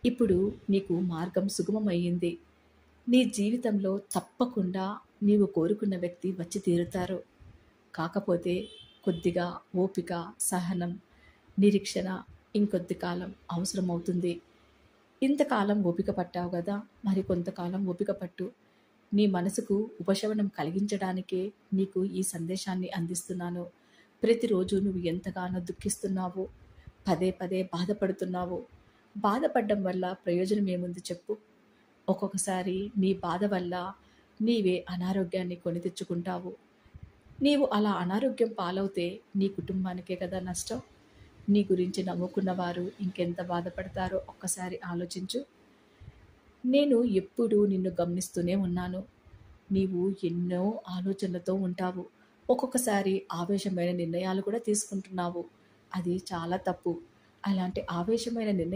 ఇప్పుడు నీకు మార్గం సుగమమయ్యింది. నీ జీవితంలో తప్పకుండా నీవు కోరుకున్న వ్యక్తి వచ్చి తీరుతారు. కాకపోతే కొద్దిగా ఓపిక, సహనం, నిరీక్షణ ఇంకొద్ది కాలం అవసరమవుతుంది. ఇంతకాలం ఓపిక పట్టావు గదా! మరి కొంతకాలం ఓపిక పట్టు. నీ మనసుకు ఉపశమనం కలిగించడానికే నీకు ఈ సందేశాన్ని అందిస్తున్నాను. ప్రతిరోజు నువ్వు ఎంతగానో దుఃఖిస్తున్నావు, పదే పదే బాధపడుతున్నావు. బాధపడడం వల్ల ప్రయోజనం ఏముంది చెప్పు? ఒక్కొక్కసారి నీ బాధ వల్ల నీవే అనారోగ్యాన్ని కొని తెచ్చుకుంటావు. నీవు అలా అనారోగ్యం పాలవుతే నీ కుటుంబానికే కదా నష్టం. నీ గురించి నమ్ముకున్న వారు ఇంకెంత బాధపడతారో ఒక్కసారి ఆలోచించు. నేను ఎప్పుడూ నిన్ను గమనిస్తూనే ఉన్నాను. నీవు ఎన్నో ఆలోచనలతో ఉంటావు. ఒక్కొక్కసారి ఆవేశమైన నిర్ణయాలు కూడా తీసుకుంటున్నావు. అది చాలా తప్పు. అలాంటి ఆవేశమైన నిర్ణయం